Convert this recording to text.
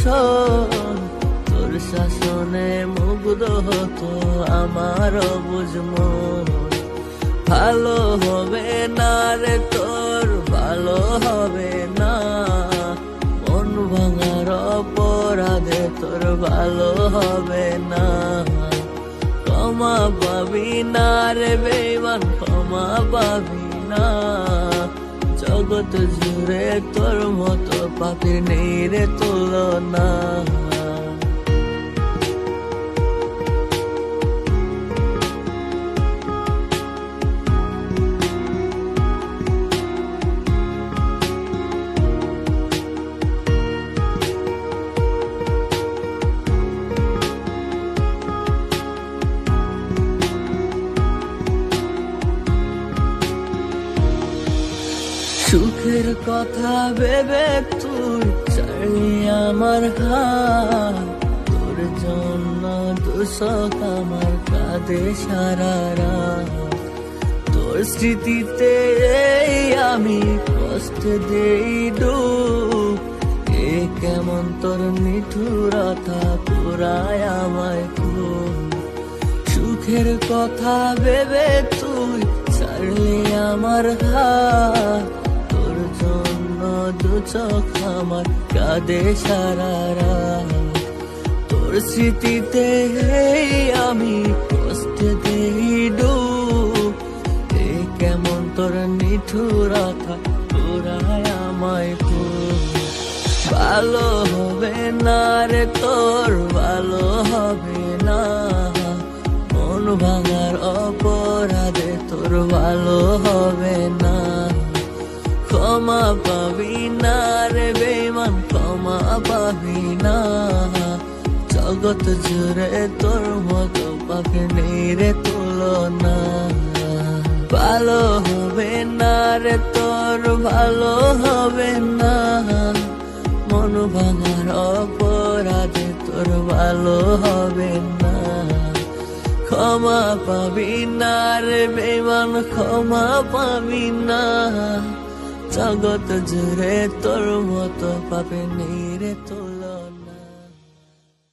শোন, তোর শাসনে মুগ্ধ হতো আমার বুঝ মন। ভালো হবে না রে তোর, ভালো হবে না, মন ভাঙার অপরাধে তোর ভালো হবে না। ক্ষমা পাবি না রে বেঈমান, ক্ষমা পাবি না। জগৎ জুড়ে তোর মতো পাপীর নেই রে তুলনা। সুখের কথা ভেবে তুই ছাড়লি আমার হাত, তোর জন্য দুশক আমার কাঁদে সারা রাত। তোর স্মৃতিতে এই আমি কষ্ট দেই ডুব, এ কেমন তোর নিঠুরতা পুরায় আমায় খুব। সুখের কথা ভেবে তুই ছাড়লি আমার হাত, তোর জন্য দু চোখ আমার কাঁদে সারা রাত। তোর স্মৃতিতে আমি কষ্ট দেই ডুব, এ কেমন তোর নিঠুরতা পুরায় আমায় খুব। ভালো হবে না রে তোর, ভালো হবে না, মন ভাঙার অপরাধে তোর ভালো হবে না। ক্ষমা পাবি না রে বেঈমান, ক্ষমা পাবি না। জগৎ জুড়ে তোর মতো পাপী নেই রে তুলনা। ভালো হবে না রে তোর, ভালো হবে না, মন ভাঙার অপরাধে তোর ভালো হবে না। ক্ষমা পাবি না রে বেঈমান, ক্ষমা পাবি না। জগৎ জুড়ে তোর মতো পাপী নেই রে তুলনা।